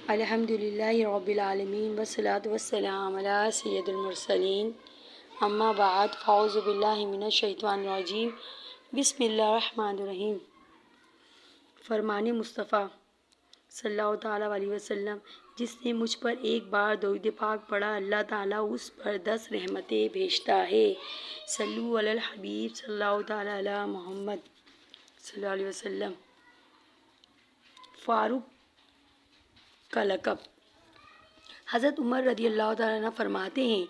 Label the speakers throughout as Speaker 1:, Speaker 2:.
Speaker 1: الحمد للہ رب العالمین والصلاة والسلام علی سید المرسلین اما بعد فاعوذ باللہ من الشیطان الرجیم بسم اللہ الرحمن الرحیم۔ فرمان مصطفیٰ صلی اللہ تعالیٰ علیہ وسلم، جس نے مجھ پر ایک بار درود پاک پڑھا اللہ تعالیٰ اس پر 10 رحمتیں بھیجتا ہے۔ صلو علی الحبیب صلی اللہ تعالیٰ علی محمد صلی اللہ علیہ وسلم۔ فاروق کا لقب۔ حضرت عمر رضی اللہ تعالیٰ عنہ فرماتے ہیں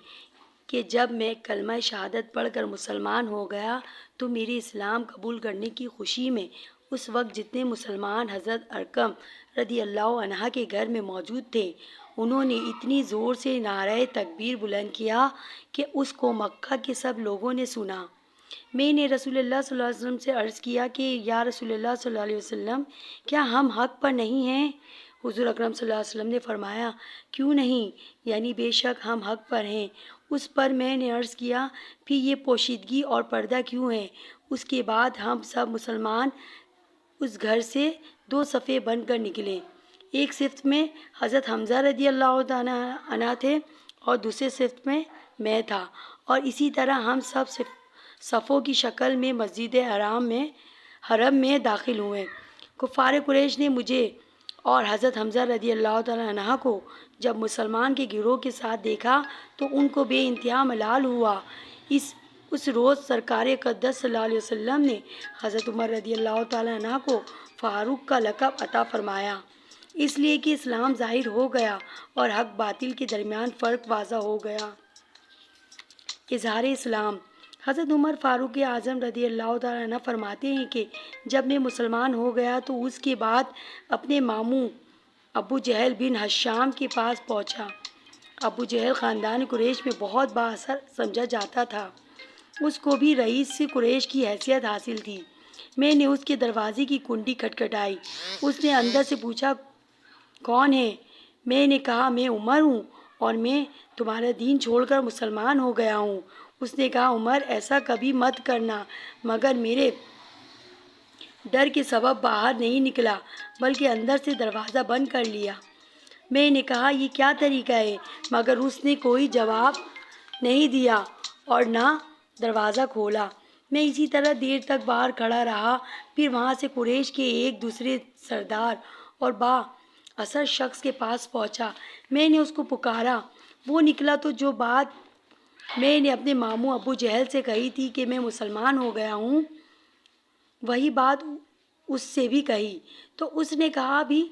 Speaker 1: کہ جب میں کلمہ شہادت پڑھ کر مسلمان ہو گیا تو میرے اسلام قبول کرنے کی خوشی میں اس وقت جتنے مسلمان حضرت ارقم رضی اللہ عنہ کے گھر میں موجود تھے، انہوں نے اتنی زور سے نعرہ تکبیر بلند کیا کہ اس کو مکہ کے سب لوگوں نے سنا۔ میں نے رسول اللہ صلی اللہ علیہ وسلم سے عرض کیا کہ یا رسول اللہ صلی اللہ علیہ وسلم، کیا ہم حق پر نہیں ہیں؟ حضور اکرم صلی اللہ علیہ وسلم نے فرمایا، کیوں نہیں، یعنی بے شک ہم حق پر ہیں۔ اس پر میں نے عرض کیا، پھر یہ پوشیدگی اور پردہ کیوں ہے؟ اس کے بعد ہم سب مسلمان اس گھر سے 2 صفیں بن کر نکلے۔ ایک صف میں حضرت حمزہ رضی اللہ تعالیٰ عنہ تھے اور دوسرے صف میں میں تھا، اور اسی طرح ہم سب صفوں کی شکل میں مسجد حرم میں داخل ہوئے۔ کفار قریش نے مجھے اور حضرت حمزہ رضی اللہ تعالیٰ عنہ کو جب مسلمان کے گروہ کے ساتھ دیکھا تو ان کو بے انتہا ملال ہوا۔ اس روز سرکار اقدس صلی اللہ علیہ وسلم نے حضرت عمر رضی اللہ تعالیٰ عنہ کو فاروق کا لقب عطا فرمایا، اس لیے کہ اسلام ظاہر ہو گیا اور حق باطل کے درمیان فرق واضح ہو گیا۔ اظہار اسلام۔ حضرت عمر فاروق اعظم رضی اللہ تعالیٰ عنہ فرماتے ہیں کہ جب میں مسلمان ہو گیا تو اس کے بعد اپنے ماموں ابو جہل بن ہشام کے پاس پہنچا۔ ابو جہل خاندان قریش میں بہت با اثر سمجھا جاتا تھا، اس کو بھی رئیس قریش کی حیثیت حاصل تھی۔ میں نے اس کے دروازے کی کنڈی کھٹکھٹائی، اس نے اندر سے پوچھا، کون ہے؟ میں نے کہا، میں عمر ہوں اور میں تمہارا دین چھوڑ کر مسلمان ہو گیا ہوں۔ اس نے کہا، عمر ایسا کبھی مت کرنا، مگر میرے ڈر کے سبب باہر نہیں نکلا بلکہ اندر سے دروازہ بند کر لیا۔ میں نے کہا، یہ کیا طریقہ ہے؟ مگر اس نے کوئی جواب نہیں دیا اور نہ دروازہ کھولا۔ میں اسی طرح دیر تک باہر کھڑا رہا، پھر وہاں سے قریش کے ایک دوسرے سردار اور با اثر شخص کے پاس پہنچا۔ میں نے اس کو پکارا، وہ نکلا تو جو بات میں نے اپنے ماموں ابو جہل سے کہی تھی کہ میں مسلمان ہو گیا ہوں، وہی بات اس سے بھی کہی، تو اس نے کہا بھی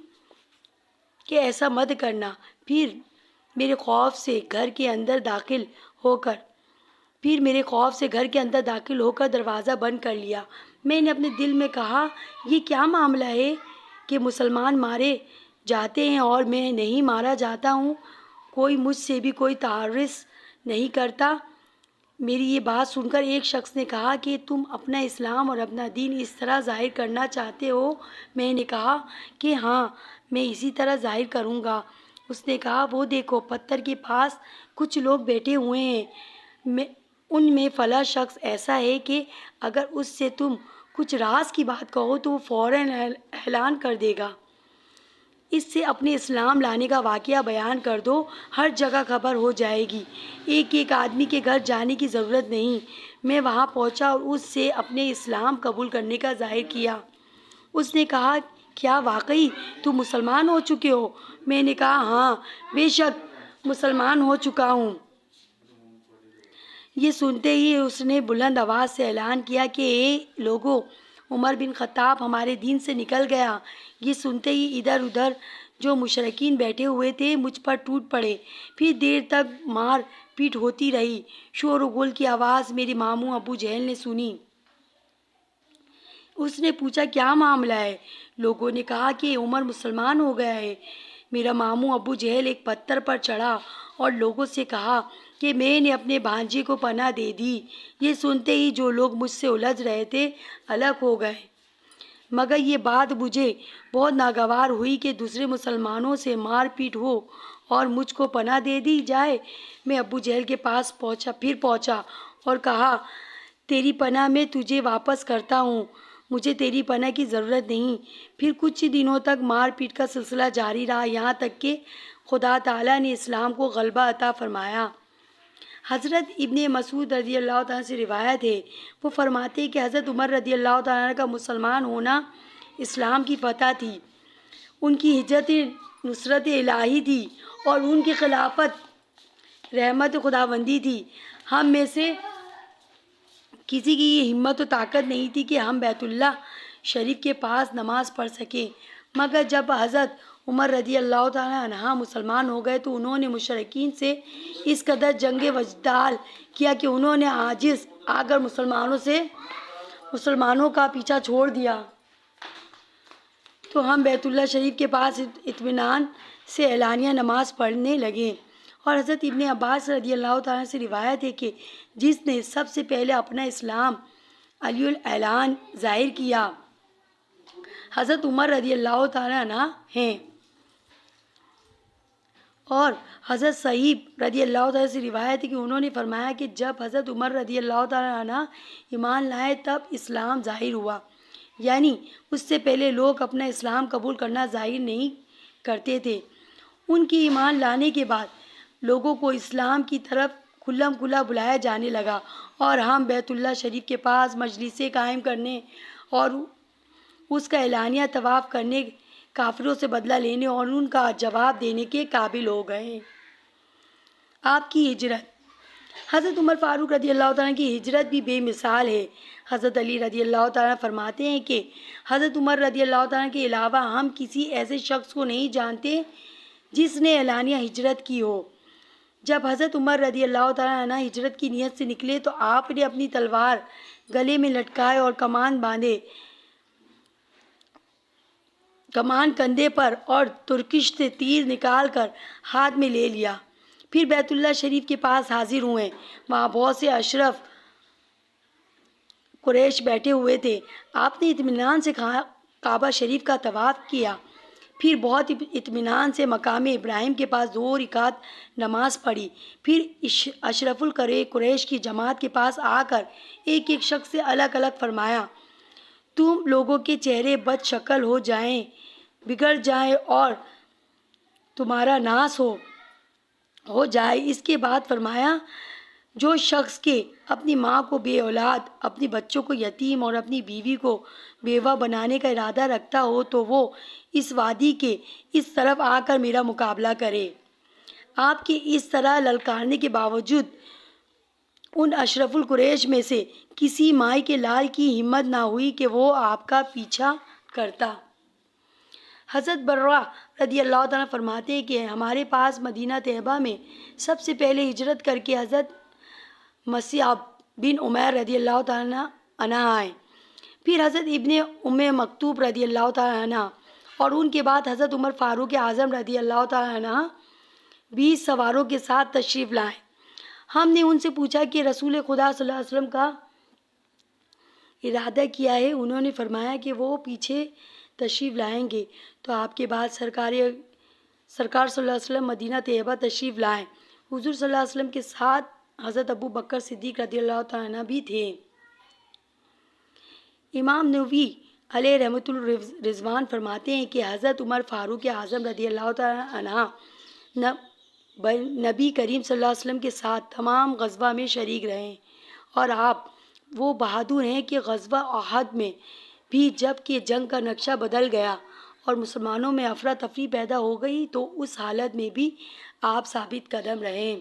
Speaker 1: کہ ایسا مت کرنا۔ پھر میرے خوف سے گھر کے اندر داخل ہو کر دروازہ بند کر لیا۔ میں نے اپنے دل میں کہا، یہ کیا معاملہ ہے کہ مسلمان مارے جاتے ہیں اور میں نہیں مارا جاتا ہوں، کوئی مجھ سے بھی کوئی تعارض نہیں کرتا۔ میری یہ بات سن کر ایک شخص نے کہا کہ تم اپنا اسلام اور اپنا دین اس طرح ظاہر کرنا چاہتے ہو؟ میں نے کہا کہ ہاں، میں اسی طرح ظاہر کروں گا۔ اس نے کہا، وہ دیکھو، پتھر کے پاس کچھ لوگ بیٹھے ہوئے ہیں، ان میں فلاں شخص ایسا ہے کہ اگر اس سے تم کچھ راز کی بات کہو تو وہ فوراً اعلان کر دے گا۔ اس سے اپنے اسلام لانے کا واقعہ بیان کر دو، ہر جگہ خبر ہو جائے گی، ایک آدمی کے گھر جانے کی ضرورت نہیں۔ میں وہاں پہنچا اور اس سے اپنے اسلام قبول کرنے کا ظاہر کیا۔ اس نے کہا، کیا واقعی تم مسلمان ہو چکے ہو؟ میں نے کہا، ہاں، بے شک مسلمان ہو چکا ہوں۔ یہ سنتے ہی اس نے بلند آواز سے اعلان کیا کہ اے لوگو، عمر بن خطاب ہمارے دین سے نکل گیا۔ یہ سنتے ہی ادھر ادھر جو مشرکین بیٹھے ہوئے تھے مجھ پر ٹوٹ پڑے، پھر دیر تک مار پیٹ ہوتی رہی۔ شور و غل کی آواز میرے ماموں ابو جہل نے سنی۔ اس نے پوچھا، کیا معاملہ ہے؟ لوگوں نے کہا کہ عمر مسلمان ہو گیا ہے۔ میرا ماموں ابو جہل ایک پتھر پر چڑھا اور لوگوں سے کہا کہ میں نے اپنے بھانجے کو پناہ دے دی۔ یہ سنتے ہی جو لوگ مجھ سے الجھ رہے تھے الگ ہو گئے، مگر یہ بات مجھے بہت ناگوار ہوئی کہ دوسرے مسلمانوں سے مار پیٹ ہو اور مجھ کو پناہ دے دی جائے۔ میں ابو جہل کے پاس پہنچا اور کہا، تیری پناہ میں تجھے واپس کرتا ہوں، مجھے تیری پناہ کی ضرورت نہیں۔ پھر کچھ دنوں تک مار پیٹ کا سلسلہ جاری رہا، یہاں تک کہ خدا تعالیٰ نے اسلام کو غلبہ عطا فرمایا۔ حضرت ابن مسعود رضی اللہ تعالیٰ سے روایت ہے، وہ فرماتے ہیں کہ حضرت عمر رضی اللہ تعالیٰ کا مسلمان ہونا اسلام کی فتح تھی، ان کی ہجرت نصرت الہی تھی، اور ان کی خلافت رحمت خداوندی تھی۔ ہم میں سے کسی کی یہ ہمت و طاقت نہیں تھی کہ ہم بیت اللہ شریف کے پاس نماز پڑھ سکیں، مگر جب حضرت عمر رضی اللہ تعالیٰ عنہ مسلمان ہو گئے تو انہوں نے مشرکین سے اس قدر جنگ وجدال کیا کہ انہوں نے عاجز آ کر مسلمانوں کا پیچھا چھوڑ دیا، تو ہم بیت اللہ شریف کے پاس اطمینان سے اعلانیہ نماز پڑھنے لگے۔ اور حضرت ابن عباس رضی اللہ تعالیٰ سے روایت ہے کہ جس نے سب سے پہلے اپنا اسلام علی الاعلان ظاہر کیا حضرت عمر رضی اللہ تعالیٰ عنہ ہیں۔ اور حضرت صہیب رضی اللہ تعالیٰ سے روایت ہے کہ انہوں نے فرمایا کہ جب حضرت عمر رضی اللہ تعالیٰ عنہ ایمان لائے تب اسلام ظاہر ہوا، یعنی اس سے پہلے لوگ اپنا اسلام قبول کرنا ظاہر نہیں کرتے تھے۔ ان کی ایمان لانے کے بعد لوگوں کو اسلام کی طرف کھلم کھلا بلایا جانے لگا، اور ہم بیت اللہ شریف کے پاس مجلسیں قائم کرنے اور اس کا اعلانیہ طواف کرنے، کافروں سے بدلہ لینے اور ان کا جواب دینے کے قابل ہو گئے۔ آپ کی ہجرت۔ حضرت عمر فاروق رضی اللہ تعالیٰ کی ہجرت بھی بے مثال ہے۔ حضرت علی رضی اللہ تعالیٰ فرماتے ہیں کہ حضرت عمر رضی اللہ تعالیٰ کے علاوہ ہم کسی ایسے شخص کو نہیں جانتے جس نے اعلانیہ ہجرت کی ہو۔ جب حضرت عمر رضی اللہ تعالیٰ عنہ ہجرت کی نیت سے نکلے تو آپ نے اپنی تلوار گلے میں لٹکائے اور کمان باندھے، کمان کندھے پر، اور ترکش سے تیر نکال کر ہاتھ میں لے لیا۔ پھر بیت اللہ شریف کے پاس حاضر ہوئے، وہاں بہت سے اشرف قریش بیٹھے ہوئے تھے۔ آپ نے اطمینان سے کعبہ شریف کا طواف کیا، پھر بہت اطمینان سے مقام ابراہیم کے پاس 2 رکعت نماز پڑھی، پھر اشرف قریش کی جماعت کے پاس آ کر ایک ایک شخص سے الگ الگ فرمایا، تم لوگوں کے چہرے بد شکل ہو جائیں، بگڑ جائیں اور تمہارا ناس ہو جائے۔ اس کے بعد فرمایا، جو شخص کے اپنی ماں کو بے اولاد، اپنے بچوں کو یتیم اور اپنی بیوی کو بیوہ بنانے کا ارادہ رکھتا ہو تو وہ اس وادی کے اس طرف آ کر میرا مقابلہ کرے۔ آپ کے اس طرح للکارنے کے باوجود ان اشرف القریش میں سے کسی مائی کے لال کی ہمت نہ ہوئی کہ وہ آپ کا پیچھا کرتا۔ حضرت برہ رضی اللہ تعالیٰ فرماتے ہیں کہ ہمارے پاس مدینہ طیبہ میں سب سے پہلے ہجرت کر کے حضرت مصعب بن عمیر رضی اللہ تعالیٰ عنہ آئے، پھر حضرت ابن ام مکتوم رضی اللہ تعالیٰ عنہ، اور ان کے بعد حضرت عمر فاروق اعظم رضی اللہ تعالیٰ عنہ 20 سواروں کے ساتھ تشریف لائے۔ ہم نے ان سے پوچھا کہ رسول خدا صلی اللہ علیہ وسلم کا ارادہ کیا ہے؟ انہوں نے فرمایا کہ وہ پیچھے تشریف لائیں گے۔ تو آپ کے بعد سرکار صلی اللہ علیہ وسلم مدینہ طیبہ تشریف لائے۔ حضور صلی اللہ علیہ وسلم کے ساتھ حضرت ابو بکر صدیق رضی اللہ تعالیٰ عنہ بھی تھے۔ امام نووی علیہ رحمۃ الرضوان فرماتے ہیں کہ حضرت عمر فاروق اعظم رضی اللہ تعالیٰ عنہ نبی کریم صلی اللہ علیہ وسلم کے ساتھ تمام غزوہ میں شریک رہے، اور آپ وہ بہادر ہیں کہ غزوہ احد میں بھی جب کہ جنگ کا نقشہ بدل گیا اور مسلمانوں میں افراتفری پیدا ہو گئی تو اس حالت میں بھی آپ ثابت قدم رہے۔